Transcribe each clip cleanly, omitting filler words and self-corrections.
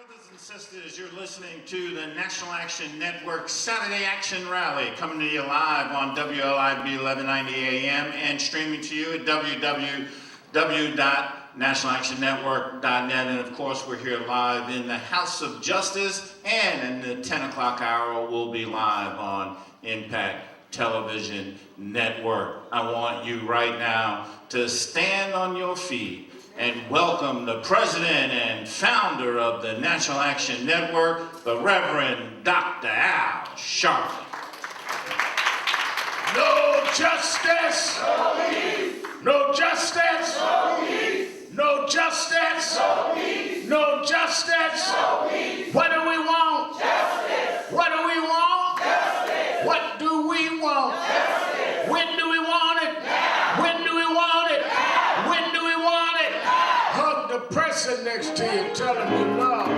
Brothers and sisters, you're listening to the National Action Network Saturday Action Rally, coming to you live on WLIB 1190 AM and streaming to you at www.nationalactionnetwork.net. And of course, we're here live in the House of Justice, and in the 10 o'clock hour, we'll be live on Impact Television Network. I want you right now to stand on your feet and welcome the president and founder of the National Action Network, the Reverend Dr. Al Sharpton. No justice! No peace! No justice! No peace! No justice! No peace! No justice! No peace! What do we want? Justice! What do we want? Justice! What do we want? Justice! When do we want it? Now! When do we want it? Now! When do we want it? Hug the person next to you, tell him you love.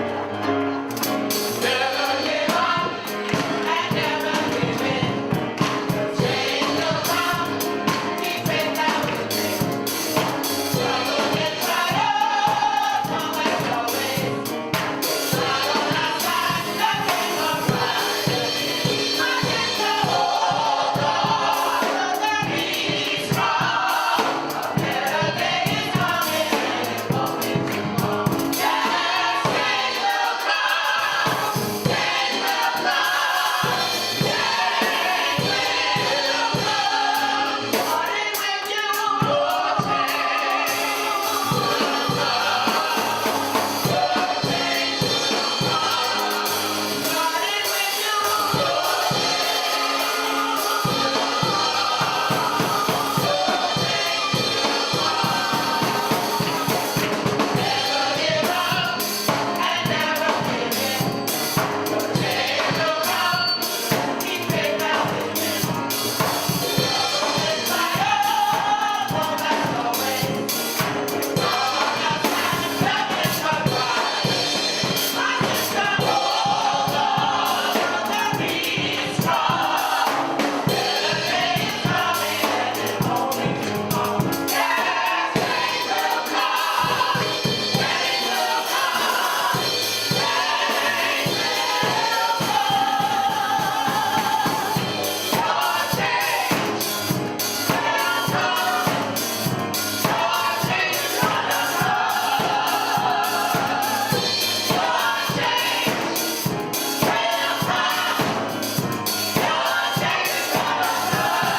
Never give up and never give in. Change will come, keep it down with me. Struggle and triumph, come as always. Not on our side, nothing but pride. I get to hold on, to be strong. A better day is coming, and it won't be too long. Yes, change will come, change will come, change will come. Starting with you, Lord, change will come. Change will come. Starting with you, Lord, never give up and never give in. Change will come, keep it down with me. Struggle and triumph, come as always. Not on our side, nothing but pride. I just gotta hold on, to be strong. Better day is coming, and it won't be too long. Yes, change will come, change will come, change will come. Your change will come, your change is gonna come. Your change will come, your change is gonna come.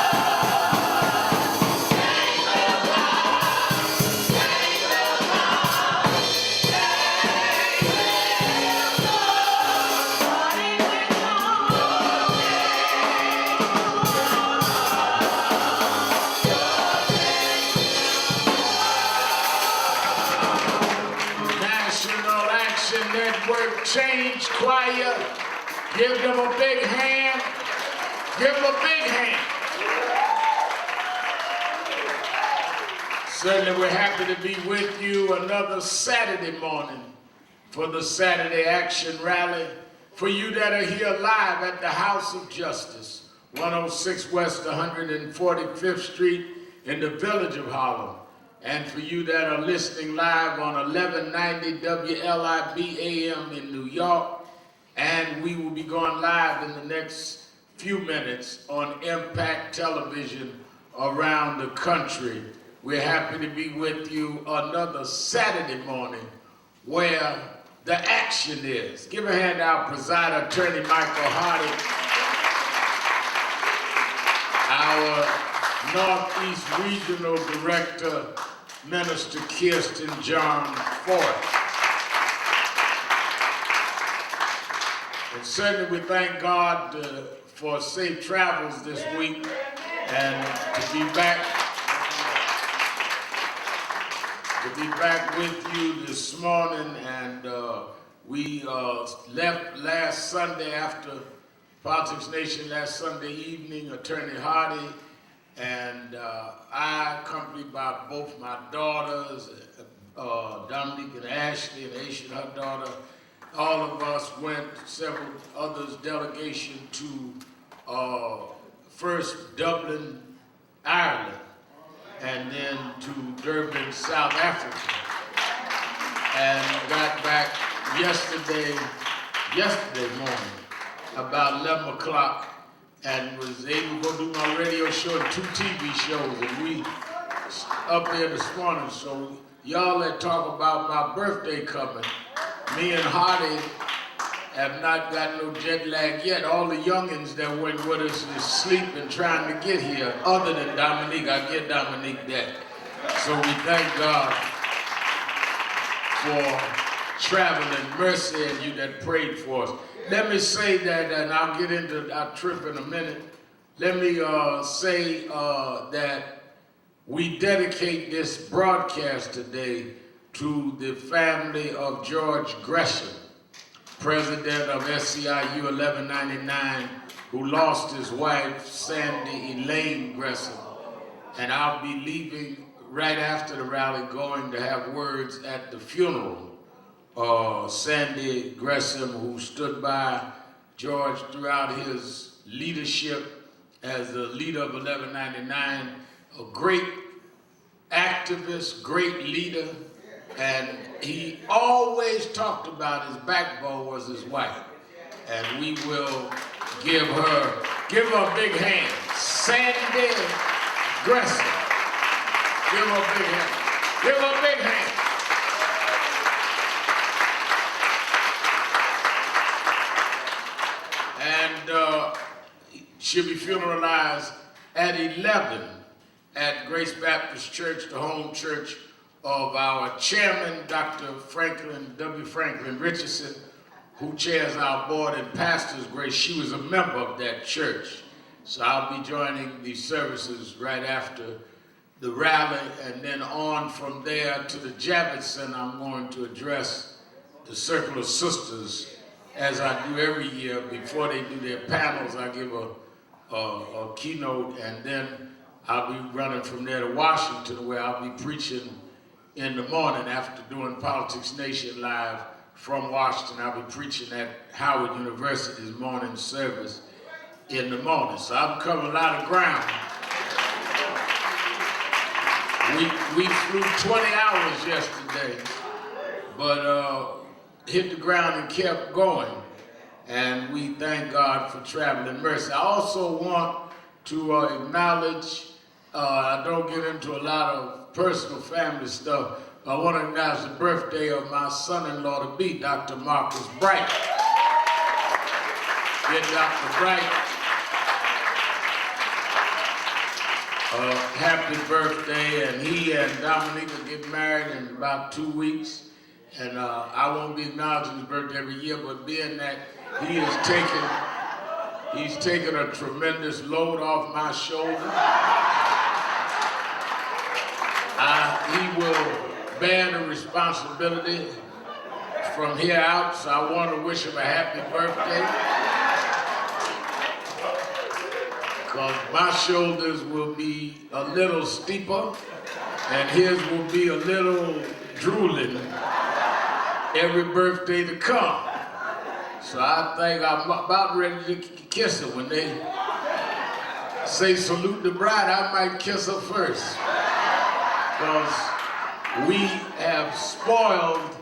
Change will come, change will come, change will come. Starting with you, National Action Network Change Choir. Give them a big hand. Give them a big hand. Certainly we're happy to be with you another Saturday morning for the Saturday Action Rally. For you that are here live at the House of Justice, 106 West 145th Street in the Village of Harlem. And for you that are listening live on 1190 WLIB AM in New York. And we will be going live in the next few minutes on Impact Television around the country. We're happy to be with you another Saturday morning where the action is. Give a hand out, Presider Attorney Michael Hardy, our Northeast Regional Director, Minister Kirsten John Ford. And certainly we thank God for safe travels this week and to be back with you this morning. And we left last Sunday after Politics Nation last Sunday evening, Attorney Hardy and I, accompanied by both my daughters, Dominique and Ashley, and Aisha, her daughter. All of us went, several others, delegation to first Dublin, Ireland, and then to Durban, South Africa. And got back yesterday morning, about 11 o'clock, and was able to go do my radio show and 2 TV shows, and we up there this morning. So y'all that talk about my birthday coming, me and Hardy have not got no jet lag yet. All the youngins that went with us is sleeping trying to get here, other than Dominique. I get Dominique that. So we thank God for traveling mercy and you that prayed for us. Let me say that, and I'll get into our trip in a minute. Let me say that we dedicate this broadcast today to the family of George Gresham, president of SEIU 1199, who lost his wife, Sandy Elaine Gresham. And I'll be leaving right after the rally, going to have words at the funeral. Sandy Gresham, who stood by George throughout his leadership as the leader of 1199, a great activist, great leader, and he always talked about his backbone was his wife. And we will give her a big hand. Sandy Gresham. Give her a big hand. Give her a big hand. And she'll be funeralized at 11 at Grace Baptist Church, the home church of our chairman, Dr. W. Franklin Richardson, who chairs our board and pastors Grace. She was a member of that church. So I'll be joining the services right after the rally, and then on from there to the Javits Center. I'm going to address the Circle of Sisters as I do every year. Before they do their panels, I give a keynote, and then I'll be running from there to Washington, where I'll be preaching in the morning after doing Politics Nation Live from Washington. I'll be preaching at Howard University's morning service in the morning. So I'm covering a lot of ground. We flew 20 hours yesterday, but hit the ground and kept going. And we thank God for traveling mercy. I also want to acknowledge, I don't get into a lot of personal family stuff, I want to acknowledge the birthday of my son-in-law to be, Dr. Marcus Bright. Get Dr. Bright happy birthday, and he and Dominique will get married in about 2 weeks. And I won't be acknowledging his birthday every year, but being that he's taken a tremendous load off my shoulder, he will bear the responsibility from here out, so I want to wish him a happy birthday. Because my shoulders will be a little steeper, and his will be a little drooling every birthday to come. So I think I'm about ready to kiss her. When they say salute the bride, I might kiss her first. Because we have spoiled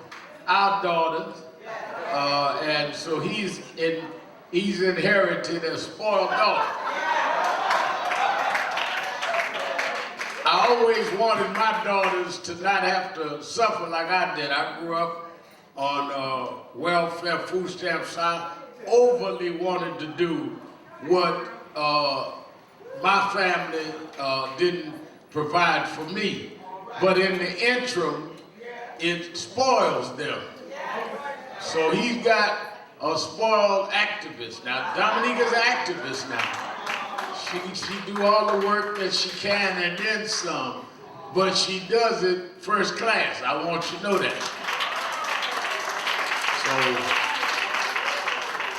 our daughters, and so he's inherited a spoiled daughter. I always wanted my daughters to not have to suffer like I did. I grew up on welfare, food stamps. I overly wanted to do what my family didn't provide for me. But in the interim, it spoils them. So he's got a spoiled activist. Now, Dominique is an activist now. She do all the work that she can and then some, but she does it first class. I want you to know that. So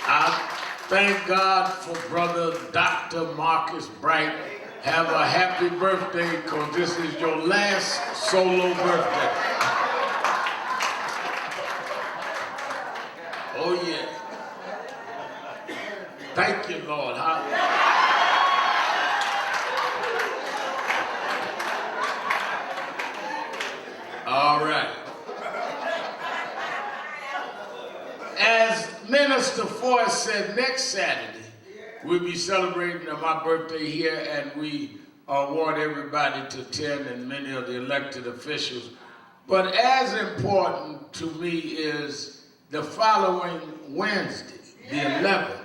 I thank God for Brother Dr. Marcus Bright. Have a happy birthday, because this is your last solo birthday. Oh yeah. Thank you, Lord. All right. As Minister Forrest said, next Saturday, we'll be celebrating my birthday here, and we want everybody to attend and many of the elected officials. But as important to me is the following Wednesday, the 11th.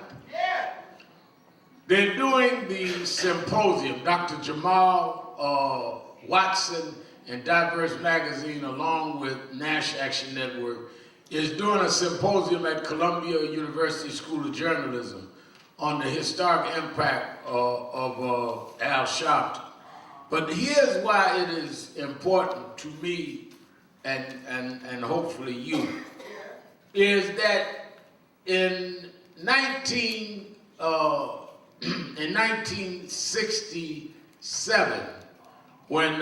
They're doing the symposium. Dr. Jamal Watson and Diverse Magazine, along with Nash Action Network, is doing a symposium at Columbia University School of Journalism on the historic impact of Al Sharpton. But here's why it is important to me and hopefully you, is that in 1967, when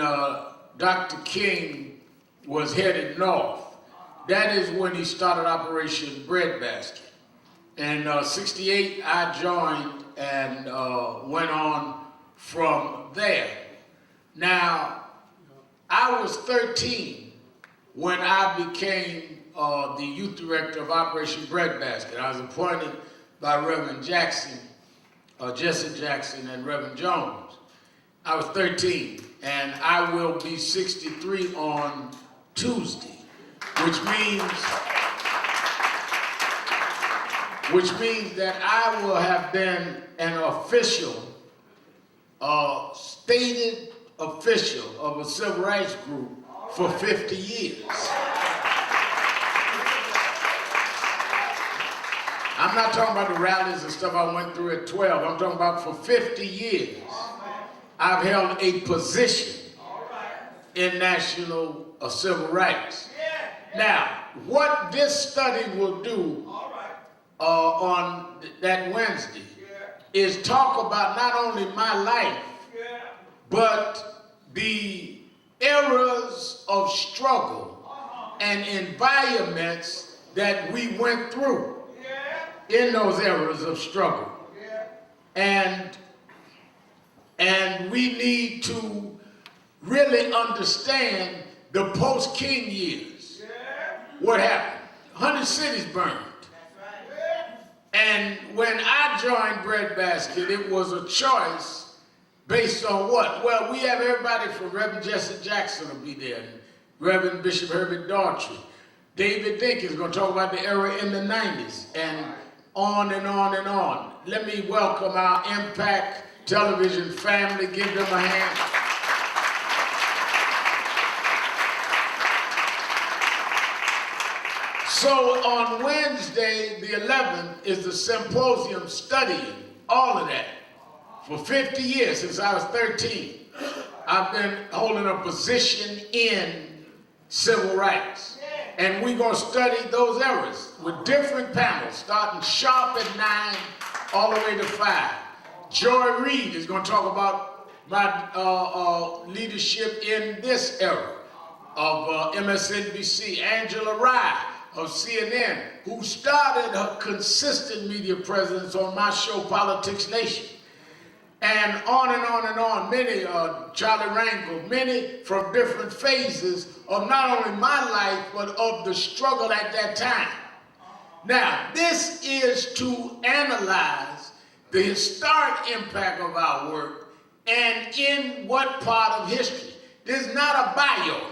Dr. King was headed north, that is when he started Operation Breadbasket. In 68, I joined and went on from there. Now, I was 13 when I became the youth director of Operation Breadbasket. I was appointed by Reverend Jackson, Jesse Jackson, and Reverend Jones. I was 13, and I will be 63 on Tuesday, which means that I will have been an official, stated official of a civil rights group for 50 years. I'm not talking about the rallies and stuff I went through at 12. I'm talking about for 50 years. I've held a position in national civil rights. Now, what this study will do on that Wednesday is talk about not only my life, but the eras of struggle and environments that we went through in those eras of struggle. And we need to really understand the post-King years. What happened? 100 cities burned. And when I joined Breadbasket, it was a choice based on what? Well, we have everybody from Reverend Jesse Jackson will be there, and Reverend Bishop Herbert Daughtry. David Dinkins is going to talk about the era in the 90s, and on and on and on. Let me welcome our Impact Television family. Give them a hand. So on Wednesday, the 11th, is the symposium studying all of that. For 50 years, since I was 13, I've been holding a position in civil rights. And we're going to study those eras with different panels, starting sharp at 9, all the way to 5. Joy Reid is going to talk about my leadership in this era of MSNBC. Angela Rye of CNN, who started her consistent media presence on my show, Politics Nation. And on and on and on, many, Charlie Rangel, many from different phases of not only my life, but of the struggle at that time. Now, this is to analyze the historic impact of our work and in what part of history. This is not a bio.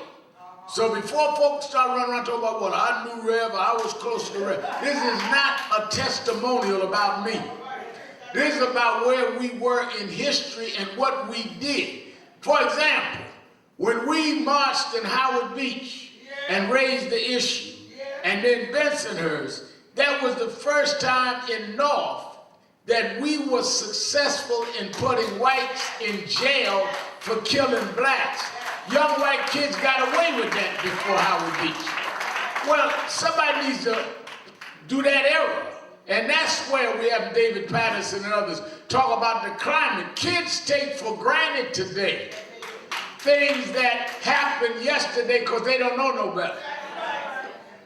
So before folks start running around talking about, well, I knew Rev, I was close to Rev. This is not a testimonial about me. This is about where we were in history and what we did. For example, when we marched in Howard Beach and raised the issue, and then Bensonhurst, that was the first time in North that we were successful in putting whites in jail for killing blacks. Young white kids got away with that before Howard Beach. Well, somebody needs to do that era. And that's where we have David Patterson and others talk about the climate. Kids take for granted today things that happened yesterday because they don't know no better.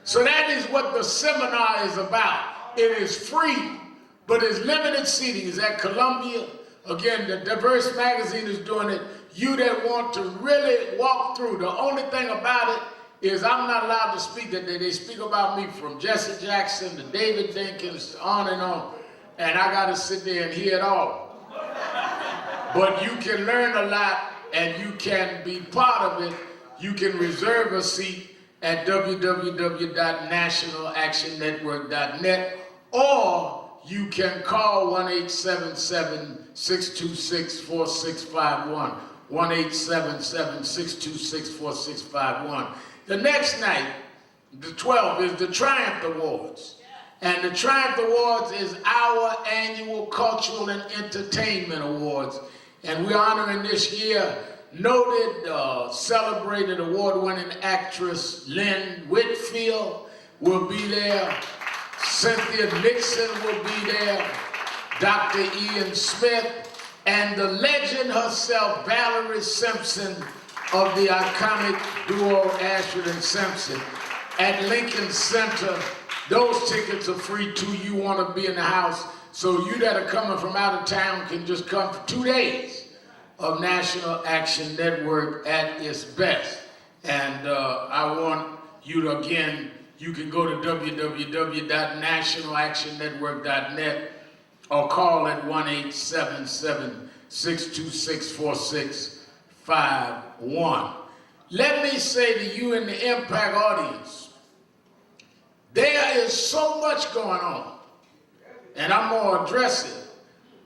So that is what the seminar is about. It is free, but it's limited seating. It's at Columbia. Again, the Diverse Magazine is doing it. You that want to really walk through, the only thing about it is I'm not allowed to speak that day. They speak about me from Jesse Jackson to David Dinkins, on, and I got to sit there and hear it all. But you can learn a lot, and you can be part of it. You can reserve a seat at www.nationalactionnetwork.net, or you can call 1-877-626-4651, 1-877-626-4651. The next night, the 12th, is the Triumph Awards. And the Triumph Awards is our annual Cultural and Entertainment Awards. And we're honoring this year noted, celebrated award-winning actress Lynn Whitfield will be there. Cynthia Nixon will be there. Dr. Ian Smith, and the legend herself, Valerie Simpson of the iconic duo Ashford and Simpson at Lincoln Center. Those tickets are free too. You want to be in the house. So you that are coming from out of town can just come for 2 days of National Action Network at its best. And I want you to, again, you can go to www.nationalactionnetwork.net or call at 1-877-626-4651. Let me say to you in the Impact audience, there is so much going on, and I'm going to address it,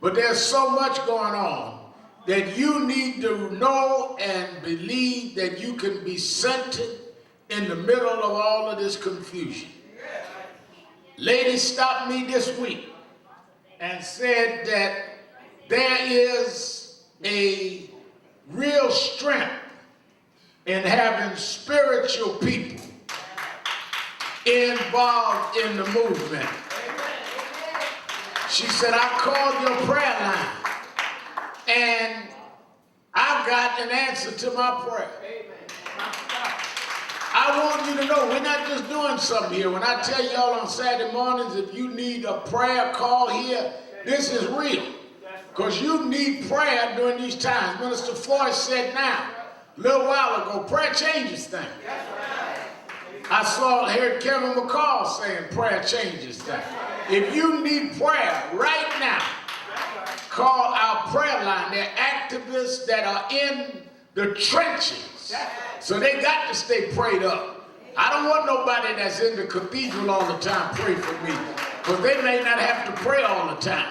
but there's so much going on that you need to know and believe that you can be centered in the middle of all of this confusion. Ladies stopped me this week and said that there is a real strength in having spiritual people involved in the movement. She said, I called your prayer line and I got an answer to my prayer. I want you to know we're not just doing something here. When I tell y'all on Saturday mornings, if you need a prayer call here, this is real. Because you need prayer during these times. Minister Floyd said now, a little while ago, prayer changes things. I heard Kevin McCall saying prayer changes things. If you need prayer right now, call our prayer line. They're activists that are in the trenches. So they got to stay prayed up. I don't want nobody that's in the cathedral all the time pray for me, because they may not have to pray all the time.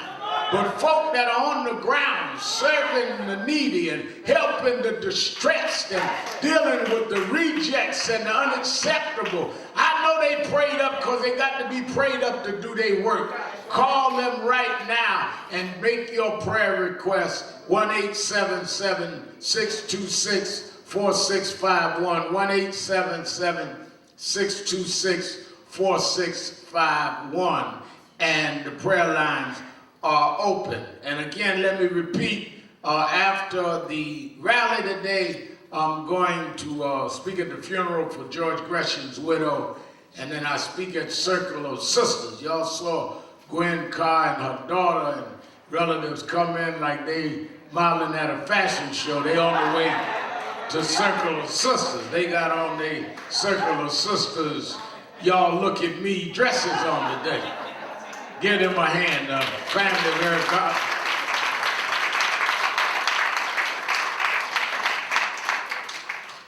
But folk that are on the ground serving the needy and helping the distressed and dealing with the rejects and the unacceptable, I know they prayed up because they got to be prayed up to do their work. Call them right now and make your prayer request. 1-877-626-4651, 1-877-626-4651, and the prayer lines are open. And again, let me repeat, after the rally today, I'm going to speak at the funeral for George Gresham's widow, and then I speak at Circle of Sisters. Y'all saw Gwen Carr and her daughter and relatives come in like they modeling at a fashion show. They on the way to Circle of Sisters. They got on their Circle of Sisters, y'all look at me dresses on today. Give them a hand, family very proud.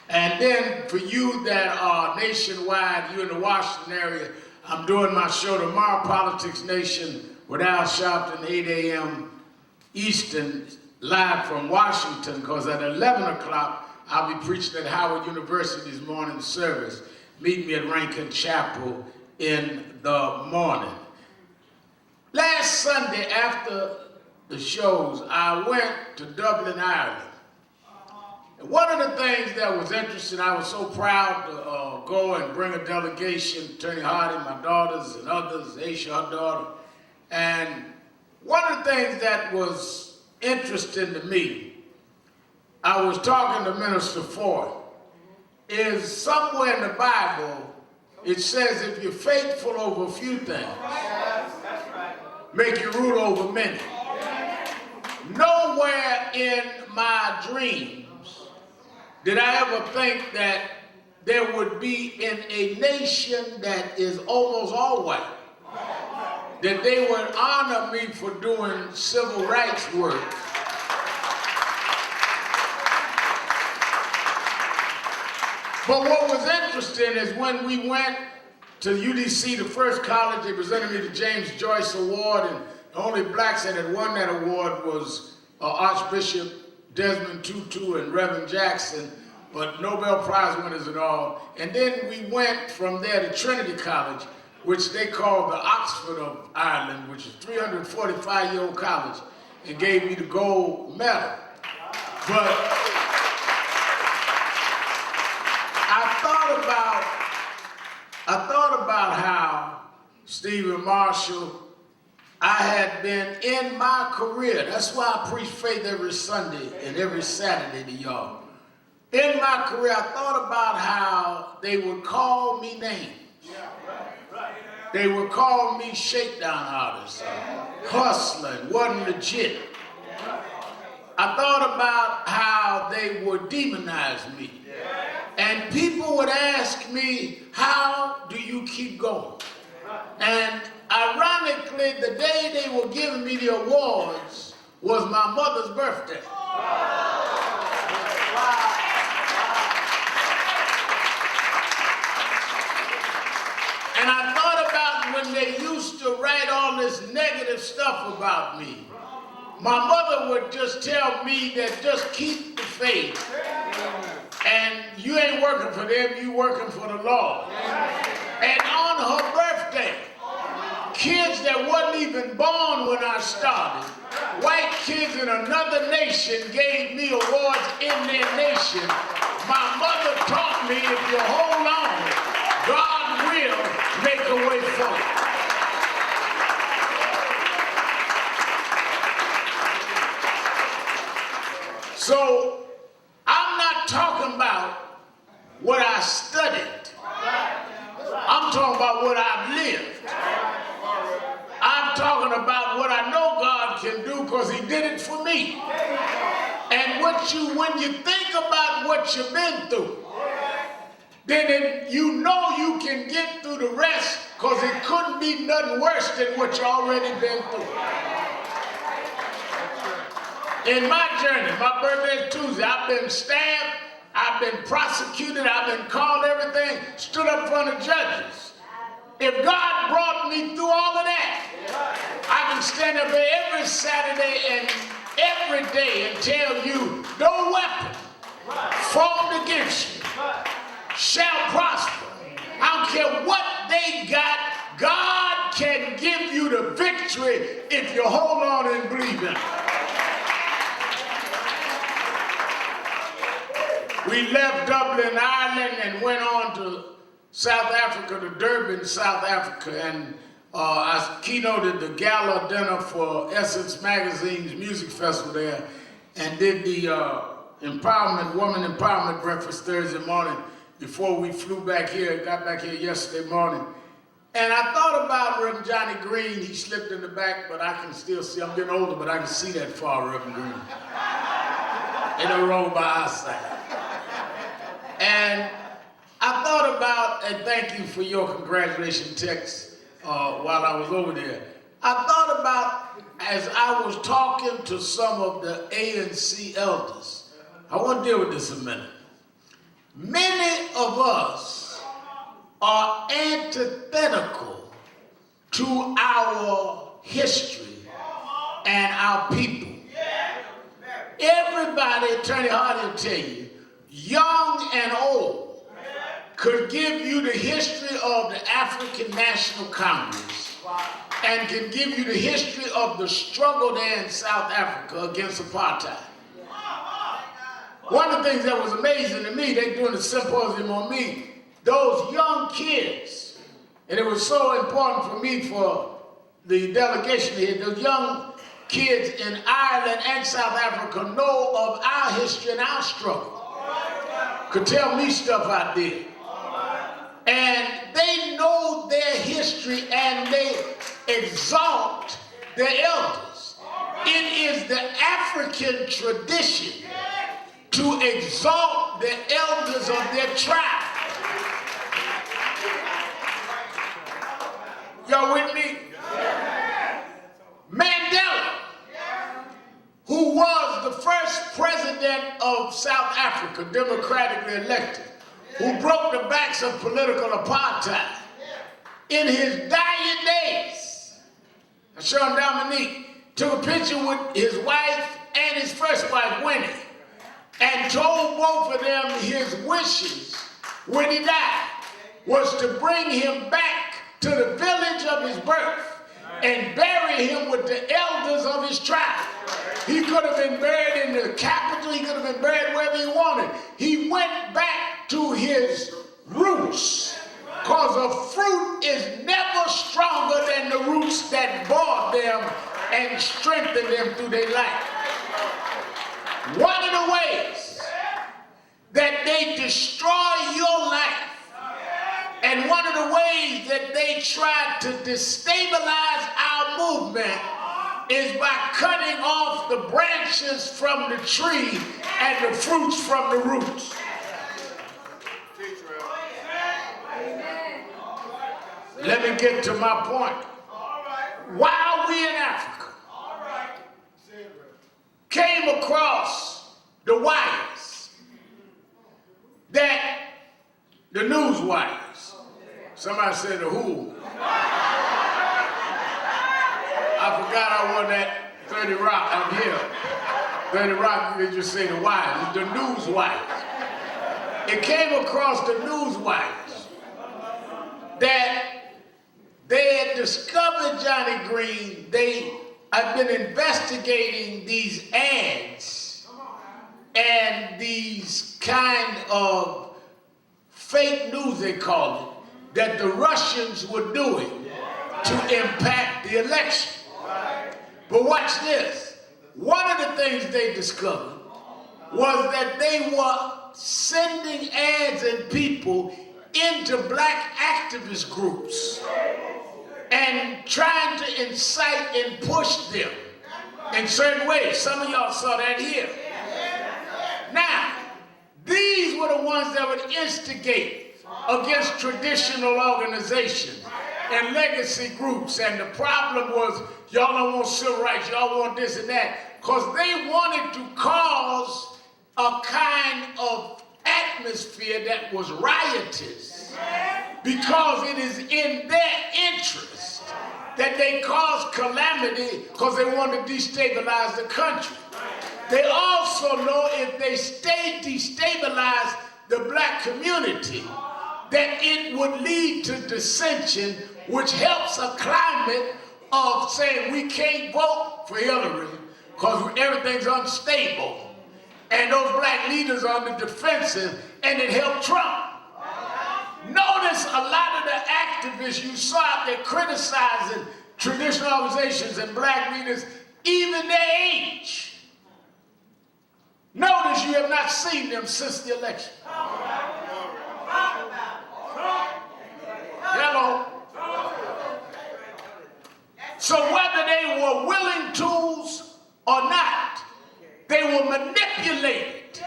And then for you that are nationwide, you in the Washington area, I'm doing my show tomorrow, Politics Nation, with Al Sharpton, 8 a.m. Eastern, live from Washington, because at 11 o'clock, I'll be preaching at Howard University's morning service. Meet me at Rankin Chapel in the morning. Last Sunday after the shows, I went to Dublin, Ireland. And one of the things that was interesting, I was so proud to go and bring a delegation, Attorney Hardy, my daughters and others, Aisha, her daughter. And one of the things that was interesting to me, I was talking to Minister Ford, is somewhere in the Bible, it says if you're faithful over a few things, make you rule over many. Nowhere in my dreams did I ever think that there would be in a nation that is almost all white, that they would honor me for doing civil rights work. But what was interesting is when we went to UDC, the first college, they presented me the James Joyce Award, and the only blacks that had won that award was Archbishop Desmond Tutu and Reverend Jackson, but Nobel Prize winners and all. And then we went from there to Trinity College, which they call the Oxford of Ireland, which is a 345-year-old college, and gave me the gold medal. But I thought about how Stephen Marshall, I had been in my career. That's why I preach faith every Sunday and every Saturday to y'all. In my career, I thought about how they would call me names. They would call me shakedown artist, hustling, wasn't legit. I thought about how they would demonize me. And people would ask me, how do you keep going? And ironically, the day they were giving me the awards was my mother's birthday. And I thought about when they used to write all this negative stuff about me. My mother would just tell me that just keep the faith. And you ain't working for them, you working for the Lord. And on her birthday, kids that wasn't even born when I started, white kids in another nation gave me awards in their nation. My mother taught me if you hold on, God will make a way forward. So, I'm not talking about what I studied. I'm talking about what I've lived. I'm talking about what I know God can do because He did it for me. And when you think about what you've been through, then you know you can get through the rest because it couldn't be nothing worse than what you already been through. In my journey, my birthday is Tuesday, I've been stabbed, I've been prosecuted, I've been called everything, stood up in front of judges. If God brought me through all of that, I can stand up here every Saturday and every day and tell you, no weapon formed against you shall prosper. I don't care what they got, God can give you the victory if you hold on and believe in it. We left Dublin, Ireland, and went on to South Africa, to Durban, South Africa, and I keynoted the gala dinner for Essence Magazine's music festival there, and did the woman empowerment breakfast Thursday morning before we flew back here, got back here yesterday morning. And I thought about Reverend Johnny Green. He slipped in the back, but I can still see, I'm getting older, but I can see that far, Reverend Green. Ain't no wrong with my eyesight. And I thought about, and thank you for your congratulation text while I was over there. I thought about, as I was talking to some of the ANC elders, I want to deal with this a minute. Many of us are antithetical to our history and our people. Everybody, Attorney Hardy will tell you, young and old, could give you the history of the African National Congress and can give you the history of the struggle there in South Africa against apartheid. One of the things that was amazing to me, they doing a symposium on me, those young kids, and it was so important for me for the delegation here, those young kids in Ireland and South Africa know of our history and our struggle. Could tell me stuff I did. And they know their history and they exalt their elders. It is the African tradition to exalt the elders of their tribe. Y'all with me? Mandela, who was the first president of South Africa, democratically elected, who broke the backs of political apartheid. In his dying days, Sean Dominique took a picture with his wife and his first wife, Winnie, and told both of them his wishes when he died was to bring him back to the village of his birth and bury him with the elders of his tribe. He could have been buried in the capital, he could have been buried wherever he wanted. He went back to his roots, because a fruit is never stronger than the roots that bore them and strengthen them through their life. One of the ways that they destroy your life, and one of the ways that they try to destabilize our movement, is by cutting off the branches from the tree and the fruits from the roots. Let me get to my point. While we in Africa came across the wires, that the news wires, somebody said the who. I forgot I won that 30 Rock up here. 30 Rock, they just say the wires, the news wires. It came across the news wires that they had discovered Johnny Green. They had been investigating these ads and these kind of fake news, they call it, that the Russians were doing to impact the election. But watch this. One of the things they discovered was that they were sending ads and people into black activist groups and trying to incite and push them in certain ways. Some of y'all saw that here. Now, these were the ones that would instigate against traditional organizations and legacy groups. And the problem was, y'all don't want civil rights, y'all want this and that, because they wanted to cause a kind of atmosphere that was riotous, because it is in their interest that they cause calamity, because they want to destabilize the country. They also know if they destabilize the black community, that it would lead to dissension, which helps a climate of saying we can't vote for Hillary because everything's unstable and those black leaders are on the defensive, and it helped Trump. Notice a lot of the activists you saw out there criticizing traditional organizations and black leaders, even their age. Notice you have not seen them since the election. Hello. So whether they were willing tools or not, they were manipulated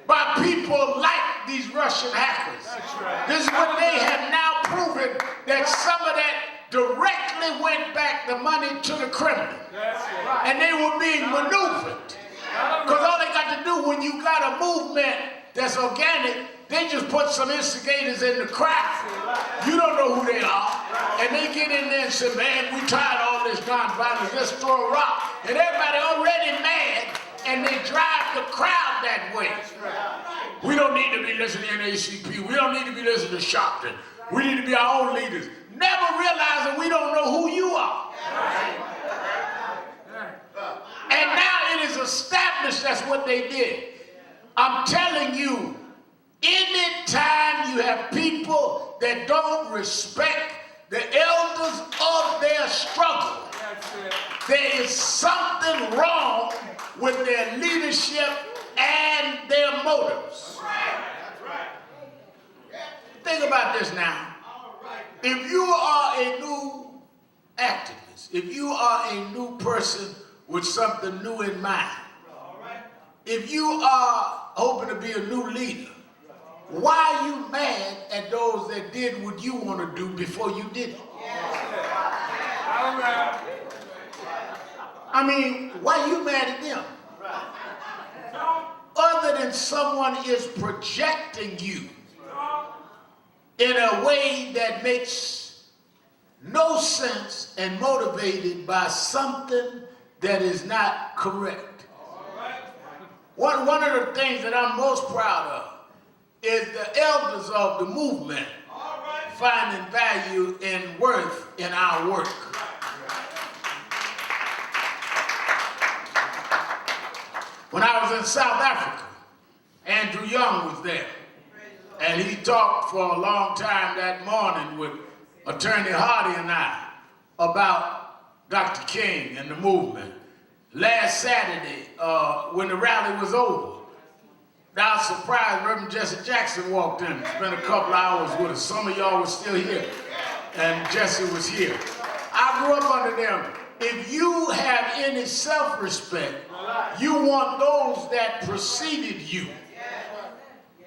by people like these Russian hackers. This is what they have now proven, that some of that directly went back the money to the Kremlin. And they were being maneuvered. Because all they got to do when you got a movement that's organic, they just put some instigators in the crowd. You don't know who they are. And they get in there and say, man, we tired of all this nonviolence, let's throw a rock. And everybody already mad, and they drive the crowd that way. We don't need to be listening to NACP. We don't need to be listening to Sharpton. We need to be our own leaders. Never realizing we don't know who you are. And now it is established that's what they did. I'm telling you, anytime you have people that don't respect the elders of their struggle, there is something wrong with their leadership and their motives. Think about this now. If you are a new activist, if you are a new person with something new in mind, if you are hoping to be a new leader, why are you mad at those that did what you want to do before you did it? I mean, why you mad at them? Other than someone is projecting you in a way that makes no sense and motivated by something that is not correct. One of the things that I'm most proud of is the elders of the movement finding value and worth in our work. When I was in South Africa, Andrew Young was there. And he talked for a long time that morning with Attorney Hardy and I about Dr. King and the movement. Last Saturday, when the rally was over, I was surprised Reverend Jesse Jackson walked in, spent a couple hours with us. Some of y'all were still here, and Jesse was here. I grew up under them. If you have any self-respect, you want those that preceded you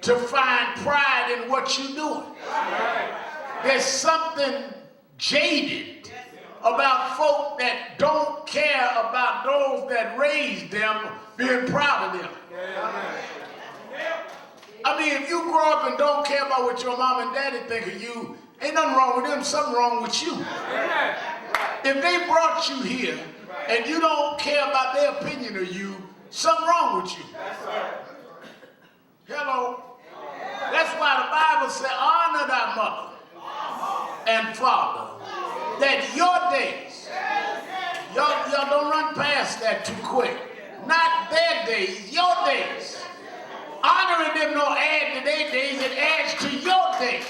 to find pride in what you're doing. There's something jaded about folk that don't care about those that raised them being proud of them. I mean, if you grow up and don't care about what your mom and daddy think of you, ain't nothing wrong with them, something wrong with you. If they brought you here and you don't care about their opinion of you, something wrong with you. Hello. That's why the Bible says, honor thy mother and father, that your days, y'all don't run past that too quick. Not their days, your days. Honoring them don't add to their days, it adds to your days.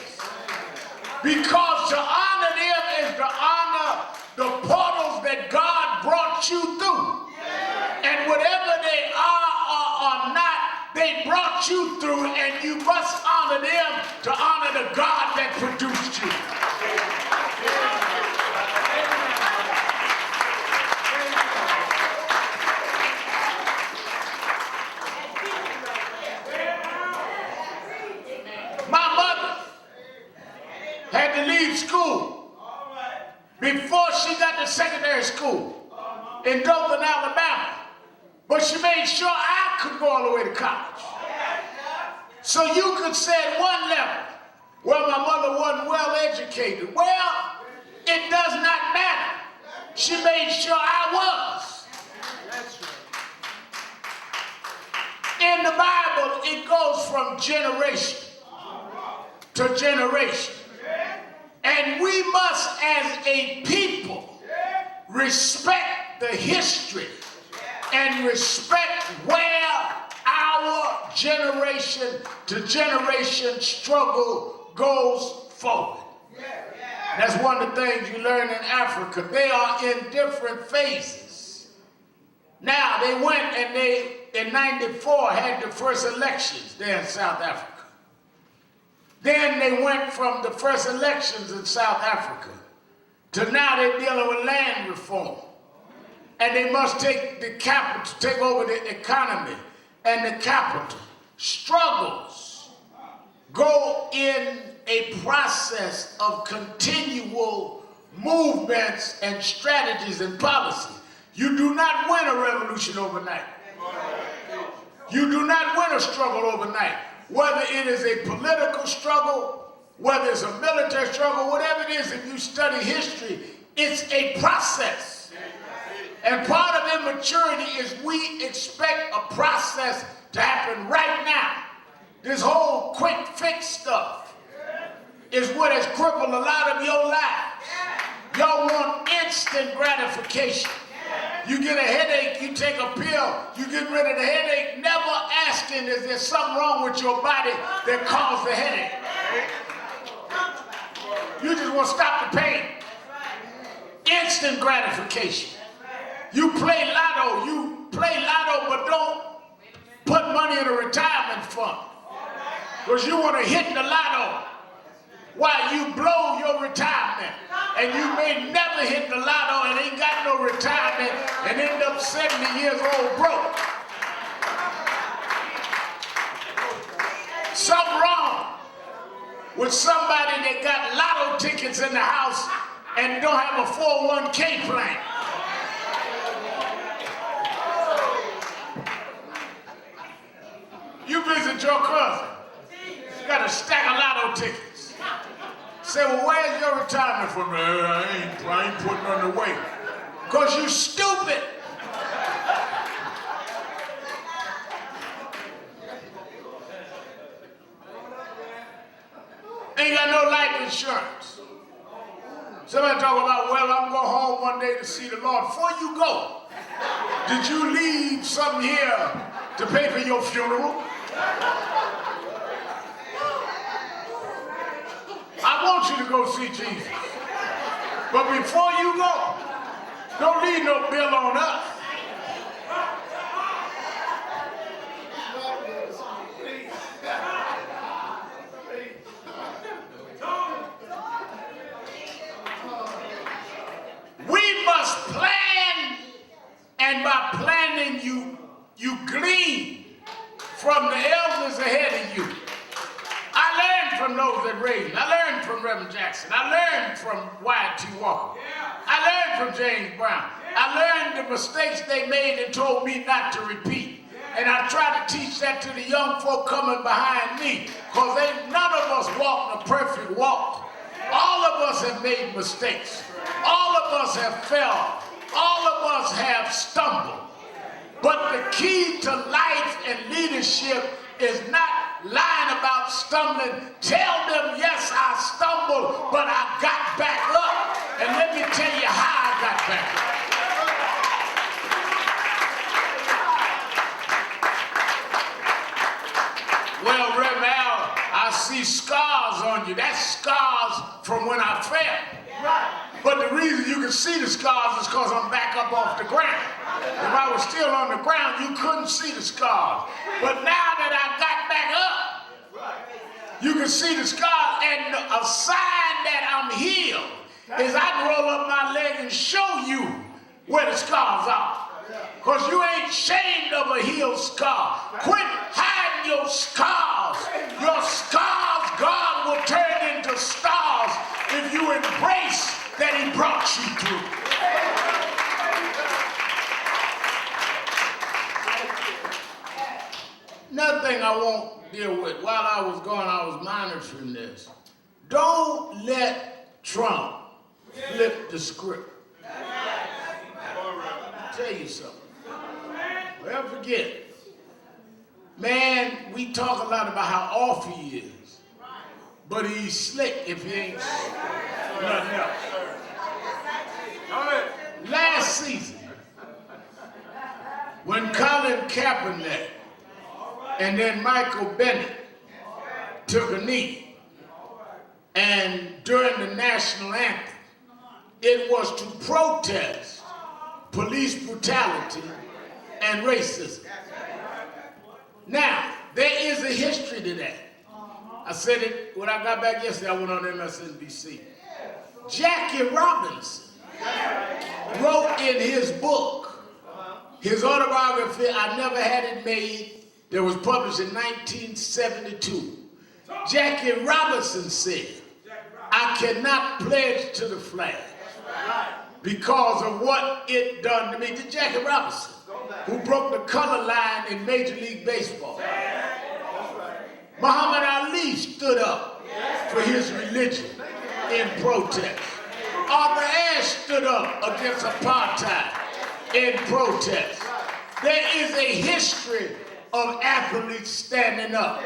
Because to honor them is to honor the portals that God brought you through. And whatever they are or are not, they brought you through, and you must honor them to honor the God that produced you. My mother had to leave school before she got to secondary school in Dothan, Alabama. But she made sure I could go all the way to college. So you could say at one level, well, my mother wasn't well educated. Well, it does not matter. She made sure I was. In the Bible, it goes from generation to generation. And we must, as a people, respect the history and respect where our generation to generation struggle goes forward. That's one of the things you learn in Africa. They are in different phases. Now, they went and they, in '94, had the first elections there in South Africa. Then they went from the first elections in South Africa to now they're dealing with land reform. And they must take the capital, take over the economy and the capital. Struggles go in a process of continual movements and strategies and policy. You do not win a revolution overnight. You do not win a struggle overnight. Whether it is a political struggle, whether it's a military struggle, whatever it is, if you study history, it's a process. And part of immaturity is we expect a process to happen right now. This whole quick fix stuff is what has crippled a lot of your lives. Y'all want instant gratification. You get a headache, you take a pill, you get rid of the headache, never asking is there something wrong with your body that caused the headache. You just want to stop the pain. Instant gratification. You play lotto, but don't put money in a retirement fund. Because you want to hit the lotto while you blow your retirement. And you may never hit the lotto and ain't got no retirement and end up 70 years old broke. Something wrong with somebody that got lotto tickets in the house and don't have a 401k plan. cousin. He got a stack of lotto tickets. Say, well, where's your retirement fund? I ain't putting none away. Because you stupid. Ain't got no life insurance. Somebody talk about, well, I'm going home one day to see the Lord. Before you go, did you leave something here to pay for your funeral? I want you to go see Jesus. But before you go, don't leave no bill on us. We must plan, and by planning you glean from the elders ahead of you. I learned from those that raised me. I learned from Reverend Jackson. I learned from Wyatt T. Walker. I learned from James Brown. I learned the mistakes they made and told me not to repeat. And I try to teach that to the young folk coming behind me, because none of us walk the perfect walk. All of us have made mistakes. All of us have fell. All of us have stumbled. But the key to life and leadership is not lying about stumbling. Tell them, yes, I stumbled, but I got back up. And let me tell you how I got back up. Well, Reverend Al, I see scars on you. That's scars from when I fell. But the reason you can see the scars is because I'm back up off the ground. If I was still on the ground, you couldn't see the scars. But now that I got back up, you can see the scars. And a sign that I'm healed is I can roll up my leg and show you where the scars are. Because you ain't ashamed of a healed scar. Quit hiding your scars. Your scars, God will turn into stars if you embrace that he brought you through. Another thing I won't deal with, while I was gone, I was monitoring this. Don't let Trump flip the script. I'll tell you something. Never forget. Man, we talk a lot about how off he is. But he's slick if he ain't nothing else. Last season, when Colin Kaepernick and then Michael Bennett took a knee, and during the national anthem, it was to protest police brutality and racism. Now, there is a history to that. I said it when I got back yesterday. I went on MSNBC. Jackie Robinson wrote in his book, his autobiography, I Never Had It Made, that was published in 1972. Jackie Robinson said, I cannot pledge to the flag because of what it done to me. To Jackie Robinson, who broke the color line in Major League Baseball. Muhammad Ali stood up for his religion in protest. Arthur Ashe stood up against apartheid in protest. There is a history of athletes standing up.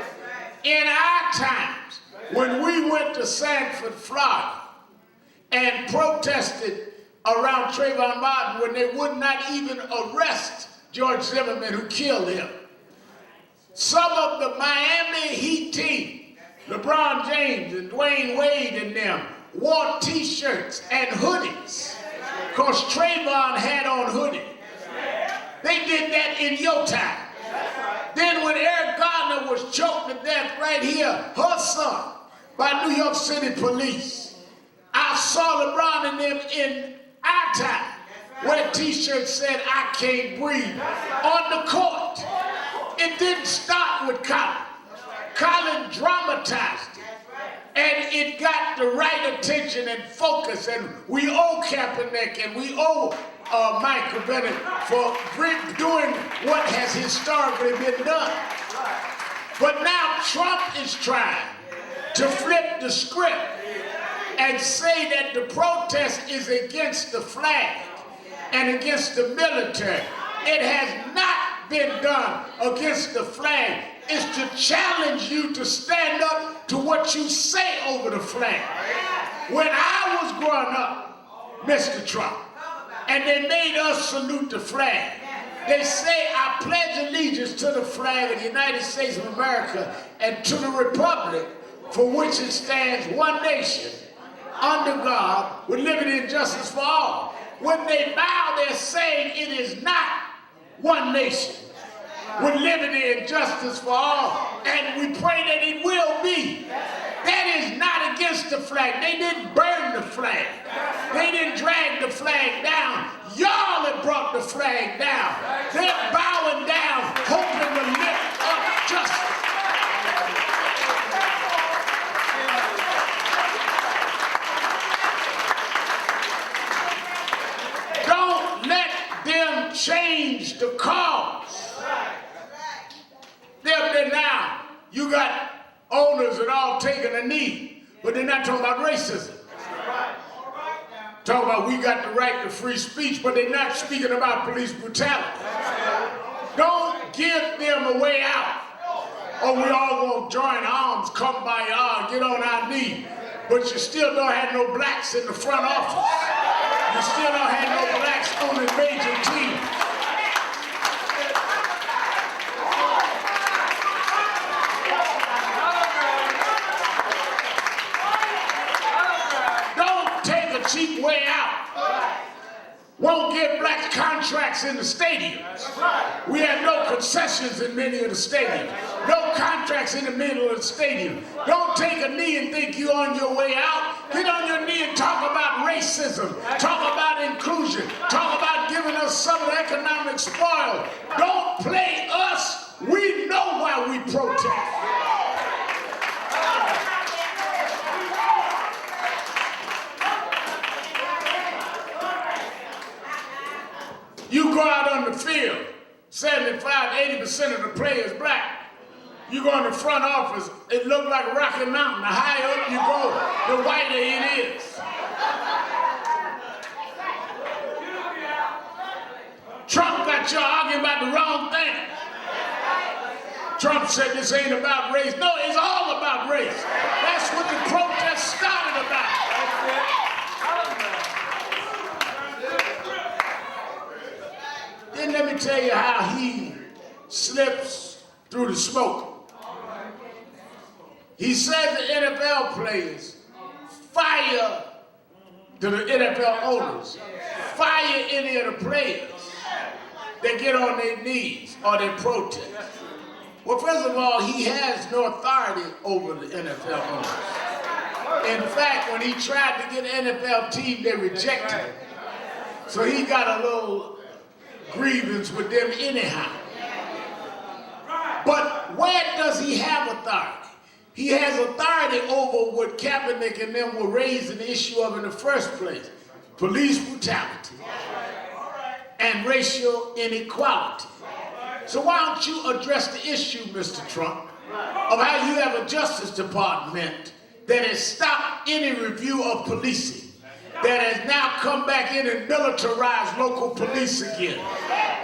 In our times, when we went to Sanford, Florida, and protested around Trayvon Martin when they would not even arrest George Zimmerman, who killed him. Some of the Miami Heat team, LeBron James and Dwayne Wade and them, wore t-shirts and hoodies because Trayvon had on hoodie. They did that in your time. Then when Eric Gardner was choked to death right here, her son, by New York City police, I saw LeBron and them in our time wear t-shirts said, I can't breathe, on the court. It didn't start with Colin. Colin dramatized it. And it got the right attention and focus. And we owe Kaepernick and we owe Michael Bennett for doing what has historically been done. But now Trump is trying to flip the script and say that the protest is against the flag and against the military. It has not been done against the flag. It's to challenge you to stand up to what you say over the flag. When I was growing up, Mr. Trump, and they made us salute the flag, they say, I pledge allegiance to the flag of the United States of America and to the republic for which it stands, one nation, under God, with liberty and justice for all. When they bow, they're saying it is not one nation, with liberty and justice for all, and we pray that it will be. That is not against the flag. They didn't burn the flag. They didn't drag the flag down. Y'all have brought the flag down. They're bowing down, hoping to lift up justice. Don't let them change the cause. They're now, you got owners that all taking a knee, but they're not talking about racism. Talking about we got the right to free speech, but they're not speaking about police brutality. Don't give them a way out, or we all gonna join arms, come by y'all, get on our knee. But you still don't have no blacks in the front office. You still don't have no blacks on the major team. Cheap way out. Won't give black contracts in the stadiums. We have no concessions in many of the stadiums. No contracts in the middle of the stadium. Don't take a knee and think you're on your way out. Get on your knee and talk about racism. Talk about inclusion. Talk about giving us some of the economic spoil. Don't play us. We know why we protest. You go out on the field, 75, 80% of the players black. You go in the front office, it look like Rocky Mountain. The higher up you go, the whiter it is. Trump got you arguing about the wrong thing. Trump said this ain't about race. No, it's all about race. That's what the protest started about. Then let me tell you how he slips through the smoke. He said the NFL players fire to the NFL owners, fire any of the players that get on their knees or they protest. Well, first of all, he has no authority over the NFL owners. In fact, when he tried to get an NFL team, they rejected him. So he got a little grievance with them anyhow. But where does he have authority? He has authority over what Kaepernick and them were raising the issue of in the first place: police brutality and racial inequality. So why don't you address the issue, Mr. Trump, of how you have a Justice Department that has stopped any review of policing, that has now come back in and militarized local police again,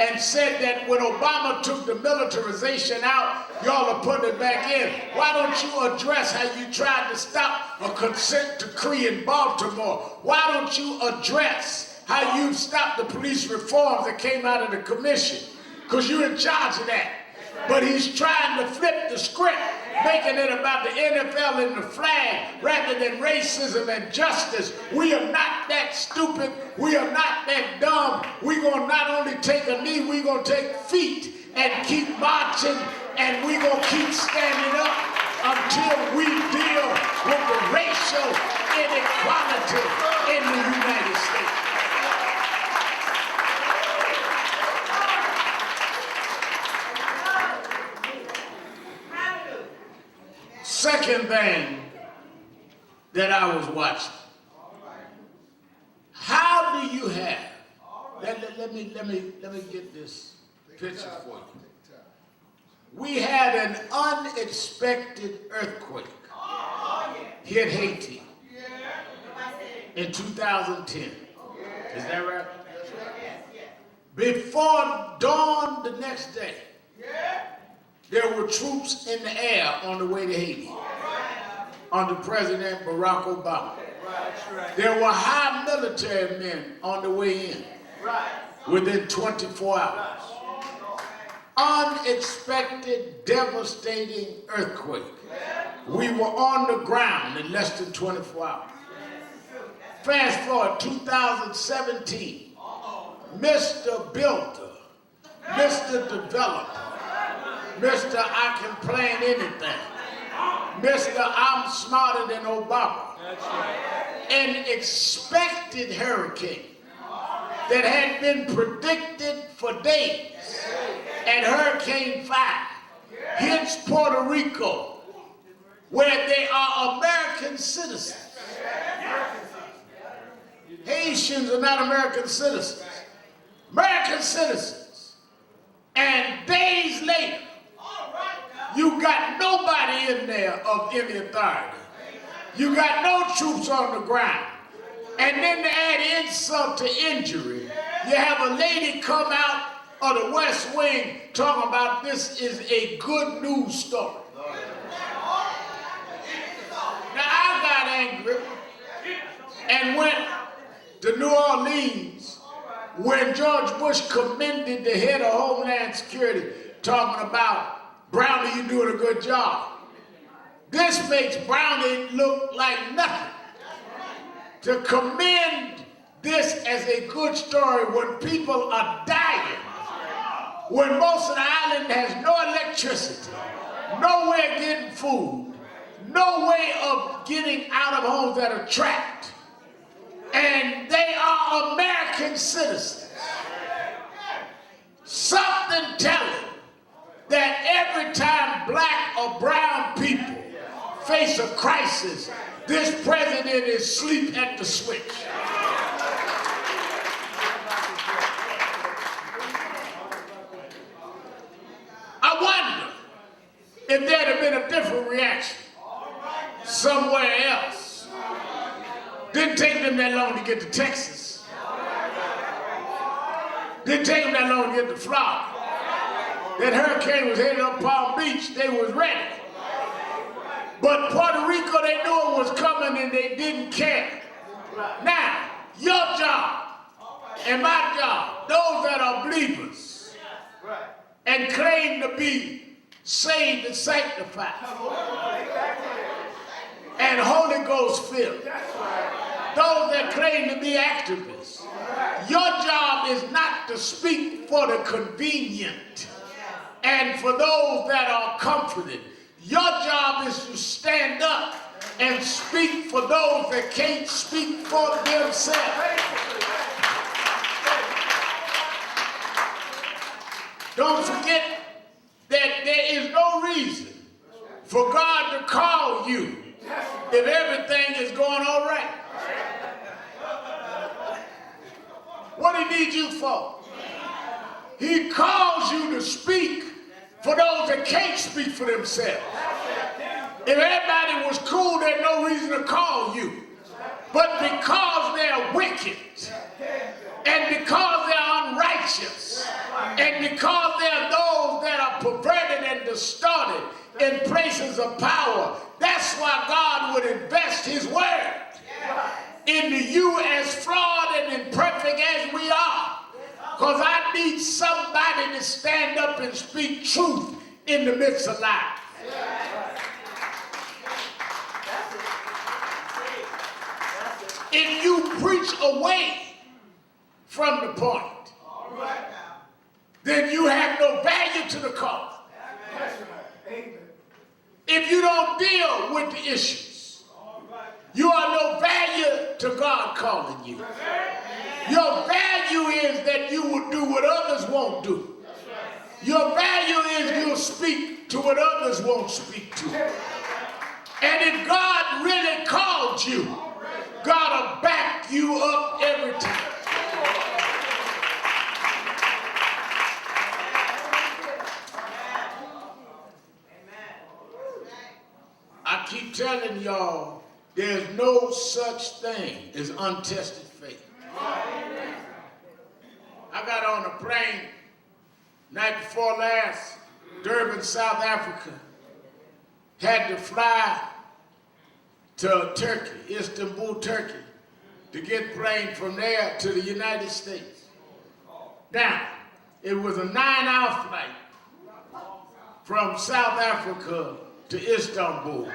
and said that when Obama took the militarization out, y'all are putting it back in. Why don't you address how you tried to stop a consent decree in Baltimore? Why don't you address how you stopped the police reforms that came out of the commission? Because you're in charge of that. But he's trying to flip the script, making it about the NFL and the flag rather than racism and justice. We are not that stupid. We are not that dumb. We're going to not only take a knee, we're going to take feet and keep marching, and we're going to keep standing up until we deal with the racial inequality in the United States. Second thing that I was watching, how do you have, let me get this picture for you. we had an unexpected earthquake hit Haiti in 2010. Is that right? Before dawn the next day, there were troops in the air on the way to Haiti under President Barack Obama. There were high military men on the way in within 24 hours. Unexpected, devastating earthquake. We were on the ground in less than 24 hours. Fast forward 2017, Mr. Builder, Mr. Developer, Mr. I can plan anything, Mr. I'm smarter than Obama, an expected hurricane that had been predicted for days at Hurricane 5 hits Puerto Rico, where they are American citizens. Haitians are not American citizens. American citizens. And days later, you got nobody in there of any authority. You got no troops on the ground. And then to add insult to injury, you have a lady come out of the West Wing talking about this is a good news story. Now I got angry and went to New Orleans when George Bush commended the head of Homeland Security talking about Brownie, you're doing a good job. This makes Brownie look like nothing. To commend this as a good story when people are dying, when most of the island has no electricity, no way of getting food, no way of getting out of homes that are trapped, and they are American citizens. Something telling that every time black or brown people face a crisis, this president is asleep at the switch. I wonder if there'd have been a different reaction somewhere else. Didn't take them that long to get to Texas. Didn't take them that long to get to Florida. That hurricane was headed up Palm Beach. They was ready. But Puerto Rico, they knew it was coming and they didn't care. Now, your job and my job, those that are believers and claim to be saved and sanctified and Holy Ghost filled, those that claim to be activists, your job is not to speak for the convenient and for those that are comforted. Your job is to stand up and speak for those that can't speak for themselves. Don't forget that there is no reason for God to call you if everything is going all right. What he needs you for? He calls you to speak for those that can't speak for themselves. If everybody was cool, there's no reason to call you. But because they're wicked, and because they're unrighteous, and because they're those that are perverted and distorted in places of power, that's why God would invest his word into you as flawed and imperfect as we are. Because I need somebody to stand up and speak truth in the midst of life. If you preach away from the point, then you have no value to the cause. If you don't deal with the issues, you are no value to God calling you. Your value is that you will do what others won't do. Your value is you'll speak to what others won't speak to. And if God really called you, God will back you up every time. telling y'all, there's no such thing as untested faith. I got on a plane night before last, Durban, South Africa. Had to fly to Turkey, Istanbul, Turkey, to get plane from there to the United States. Now, it was a 9-hour flight from South Africa to Istanbul,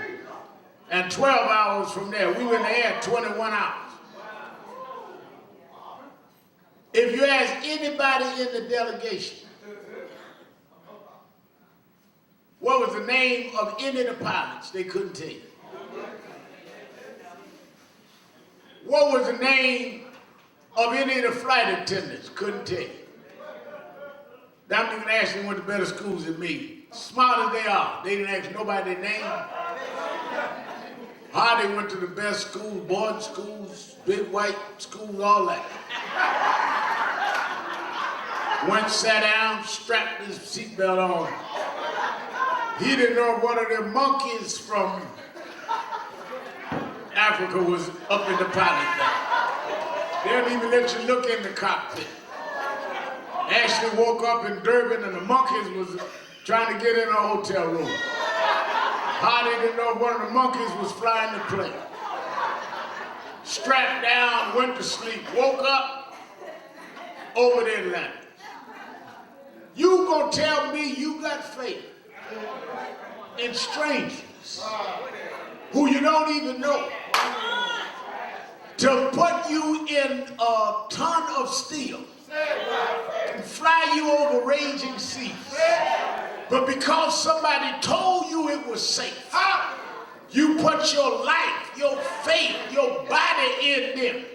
and 12 hours from there. We were in the air 21 hours. If you ask anybody in the delegation, what was the name of any of the pilots, they couldn't tell you. What was the name of any of the flight attendants, couldn't tell you. Them even actually went to better schools than me. Smart as they are, they didn't ask nobody their name. How they went to the best schools, boarding schools, big white schools, all that. Went, sat down, strapped his seatbelt on. He didn't know one of them monkeys from Africa was up in the pilot deck. They don't even let you look in the cockpit. Ashley woke up in Durban and the monkeys was trying to get in a hotel room. Hardy didn't know one of the monkeys was flying the plane. Strapped down, went to sleep, woke up over the Atlantic. You gonna tell me you got faith in strangers who you don't even know to put you in a ton of steel and fly you over raging seas, but because somebody told you it was safe, you put your life, your faith, your body in them,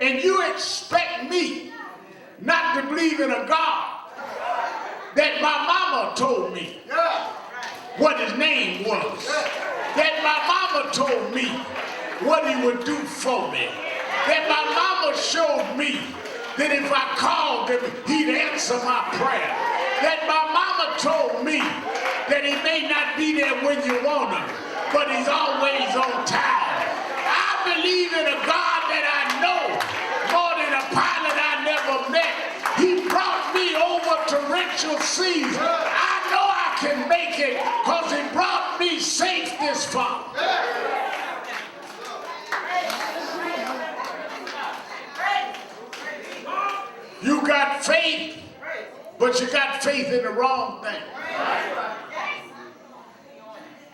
and you expect me not to believe in a God that my mama told me what his name was, that my mama told me what he would do for me, that my mama showed me that if I called him, he'd answer my prayer, that my mama told me that he may not be there when you want him, but he's always on time. I believe in a God that I know more than a pilot I never met. He brought me over torrential seas. I know I can make it because he brought me safe this far. You got faith, but you got faith in the wrong thing.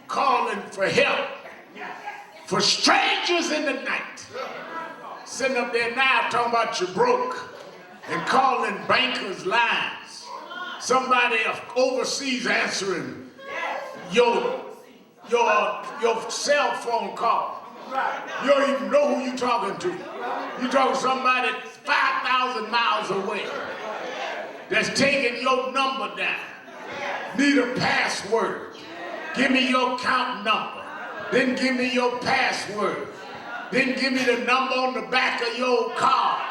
Calling for help for strangers in the night. Sitting up there now talking about you broke and calling bankers lines. Somebody overseas answering your cell phone call. You don't even know who you're talking to. You're talking to somebody 5,000 miles away that's taking your number down. Need a password. Give me your account number. Then give me your password. Then give me the number on the back of your card.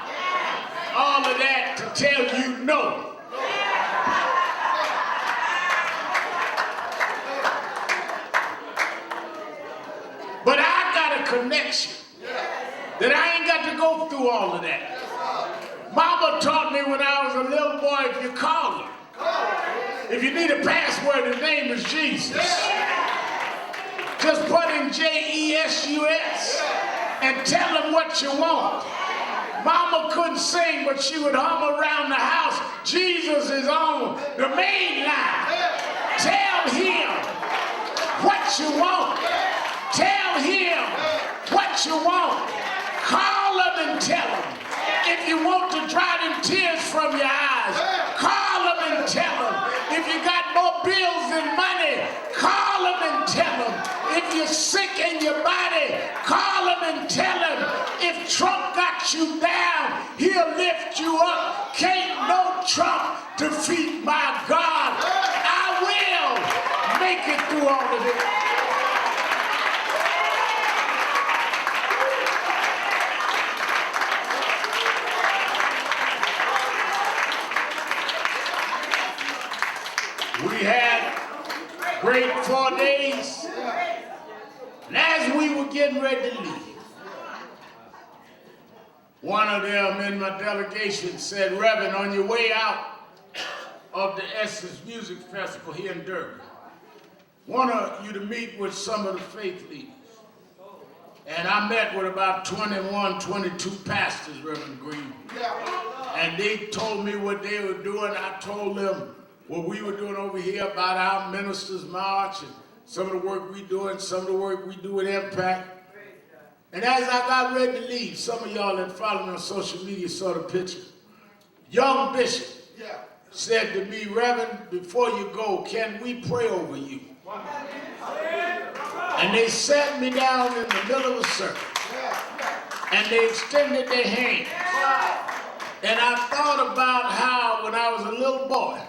All of that to tell you no. But I got a connection that I ain't got to go through all of that. Mama taught me when I was a little boy, if you call her, if you need a password, his name is Jesus. Just put in J-E-S-U-S and tell him what you want. Mama couldn't sing, but she would hum around the house. Jesus is on the main line. Tell him what you want. Tell him what you want. Call him and tell him. If you want to dry them tears from your eyes, call him and tell him. If you got more bills than money, call him and tell him. If you're sick in your body, call him and tell him. If Trump got you down, he'll lift you up. Can't no Trump defeat my God. I will make it through all of it. We had great 4 days. we were getting ready to leave, one of them in my delegation said, Reverend, on your way out of the Essence Music Festival here in Durban, want you to meet with some of the faith leaders. And I met with about 21, 22 pastors, Reverend Green. And they told me what they were doing. I told them what we were doing over here about our ministers' march and some of the work we do and some of the work we do with Impact. And as I got ready to leave, some of y'all that follow me on social media saw the picture. Young Bishop said to me, Reverend, before you go, can we pray over you? And they sat me down in the middle of a circle. And they extended their hands. And I thought about how when I was a little boy,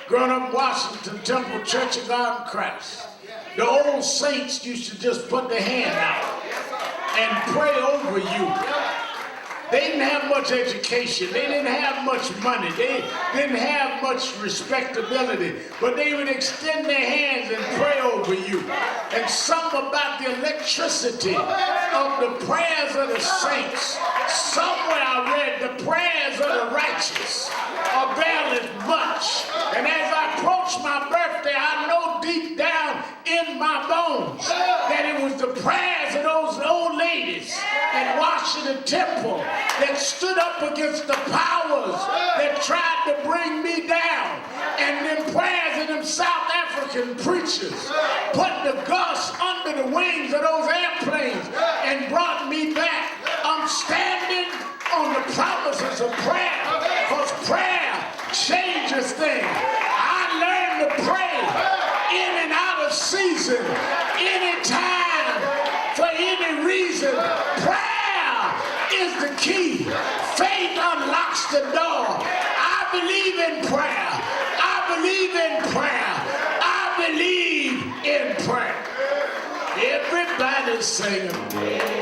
growing up in Washington Temple Church of God in Christ, the old saints used to just put their hand out and pray over you. They didn't have much education. They didn't have much money. They didn't have much respectability. But they would extend their hands and pray over you. And something about the electricity of the prayers of the saints. Somewhere I read the prayers of the righteous availeth much. And as I approach my birthday, I know deep down in my bones that it was the prayers of those old ladies in Washington Temple that stood up against the powers that tried to bring me down. And them prayers of them South African preachers put the gust under the wings of those airplanes and brought me back. I'm standing on the promises of prayer, because prayer changes things. I learned to pray in and out of season, anytime, for any reason. Prayer is the key. Faith unlocks the door. I believe in prayer. I believe in prayer. I believe in prayer. Everybody's singing.